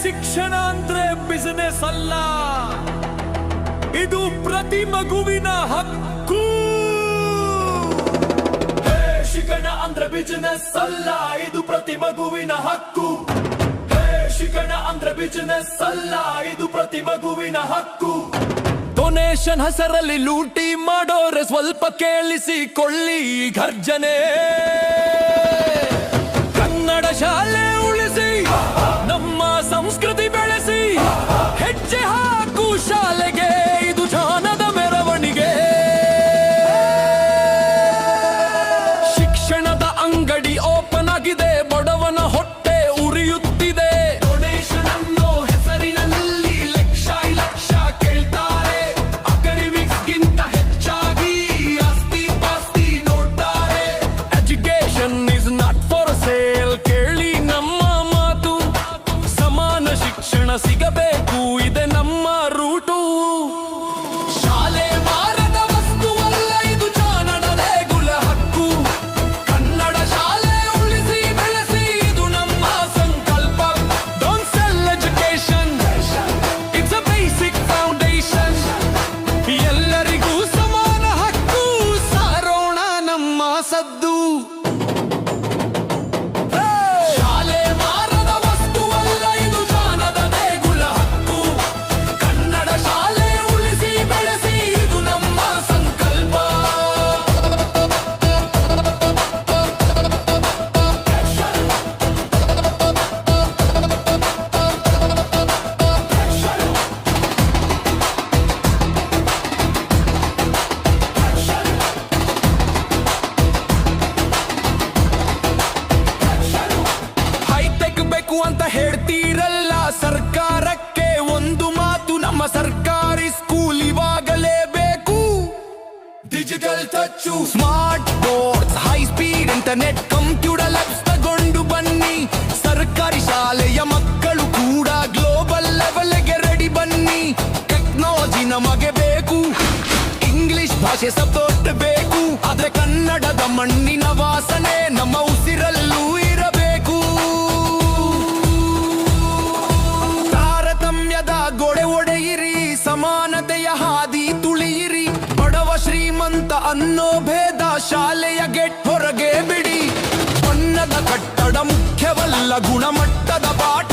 ಶಿಕ್ಷಣ ಅಂದ್ರೆ ಬಿಸಿನೆಸ್ ಅಲ್ಲ, ಇದು ಪ್ರತಿ ಮಗುವಿನ ಹಕ್ಕು. ಶಿಕ್ಷಣ ಅಂದ್ರೆ ಬಿಸಿನೆಸ್ ಅಲ್ಲ, ಇದು ಪ್ರತಿ ಮಗುವಿನ ಹಕ್ಕು. ಶಿಕ್ಷಣ ಅಂದ್ರೆ ಬಿಸಿನೆಸ್ ಅಲ್ಲ, ಇದು ಪ್ರತಿ ಮಗುವಿನ ಹಕ್ಕು. ಡೊನೇಷನ್ ಹೆಸರಲ್ಲಿ ಲೂಟಿ ಮಾಡೋರೆ ಸ್ವಲ್ಪ ಕೇಳಿಸಿಕೊಳ್ಳಿ ಗರ್ಜನೆ. ಕನ್ನಡ ಶಾಲೆ ಉಳಿಸಿ, ನಮ್ಮ ಸಂಸ್ಕೃತಿ ಬೆಳೆಸಿ, ಹೆಜ್ಜೆ ಹಾಕು ಶಾಲೆಗೆ, ಇದು ಜ್ಞಾನದ ಮೆರವಣಿಗೆ. ಶಿಕ್ಷಣದ ಅಂಗಡಿ ಓಪನ್ ಆಗಿದೆ, ಬಡವನ ಹೊಟ್ಟೆ ಉರಿಯುತ್ತಿದೆ. ಡೊನೇಷನ್ ಅನ್ನೋ ಹೆಸರಿನಲ್ಲಿ ಲಕ್ಷ ಲಕ್ಷ ಕೇಳ್ತಾರೆ, ಅಕಾಡೆಮಿಕ್ಸ್ಗಿಂತ ಹೆಚ್ಚಾಗಿ ಆಸ್ತಿ ಪಾಸ್ತಿ ನೋಡ್ತಾರೆ. Education is not for sale, ಕೇಳಿ ನಮ್ಮ ಮಾತು. ಸಮಾನ ಶಿಕ್ಷಣ ಸಿಗಬೇಕು, ಇದೆ ನಮ್ಮ ರೂಟು. ಶಾಲೆ ಮಾರದ ವಸ್ತುವಲ್ಲ, ಇದು ಜ್ಞಾನದ ದೇಗುಲ ಹಕ್ಕು. ಕನ್ನಡ ಶಾಲೆ ಉಳಿಸಿ ಬೆಳೆಸಿ, ಇದು ನಮ್ಮ ಸಂಕಲ್ಪ. Don't cell education, it's a basic foundation. ಎಲ್ಲರಿಗೂ ಸಮಾನ ಹಕ್ಕು, ಸಾರೋಣ ನಮ್ಮ ಸದ್ದು. ಶಾಲೆ ಮಾರದ ವಸ್ತುವಲ್ಲ, ಇದು ಜ್ಞಾನದ ದೇಗುಲ ಹಕ್ಕು. ಕನ್ನಡ ಶಾಲೆ ಉಳಿಸಿ ಬೆಳೆಸಿ, ಇದು ನಮ್ಮ ಸಂಕಲ್ಪ. ಹೈಟೆಕ್ ಬೇಕು ಅಂತ ಹೇಳ್ತೀರಲ್ಲ, ಸರ್ಕಾರಕ್ಕೆ ಒಂದು ಮಾತು, ನಮ್ಮ ಸರ್ಕಾರಿ ಸ್ಕೂಲ್ ಇವಾಗಲೇ ಬೇಕು. Digital touch, smart boards, high speed internet, computer labs ತಗೊಂಡು ಬನ್ನಿ. ಸರ್ಕಾರಿ ಶಾಲೆಯ ಮಕ್ಕಳು ಕೂಡ ಗ್ಲೋಬಲ್ ಲೆವೆಲ್ಗೆ ರೆಡಿ ಬನ್ನಿ. ಟೆಕ್ನಾಲಜಿ ನಮಗೆ ಬೇಕು, ಇಂಗ್ಲಿಷ್ ಭಾಷೆ ಸಪೋರ್ಟ್ ಬೇಕು, ಆದ್ರೆ ಕನ್ನಡದ ಮಣ್ಣಿನ ವಾಸನೆ ನಮ್ಮ ಉಸಿರಲ್ಲೂ ಇರಬೇಕು. ತಾರತಮ್ಯದ ಗೋಡೆ ಒಡೆಯಿರಿ, ಸಮಾನತೆಯ ಹಾದಿ ತುಳಿಯಿರಿ. ಬಡವ ಶ್ರೀಮಂತ ಅನ್ನೋ ಭೇದ ಶಾಲೆಯ ಗೆಟ್ ಹೊರಗೆ ಬಿಡಿ. ಬಣ್ಣದ ಕಟ್ಟಡ ಮುಖ್ಯವಲ್ಲ, ಗುಣಮಟ್ಟದ ಪಾಠ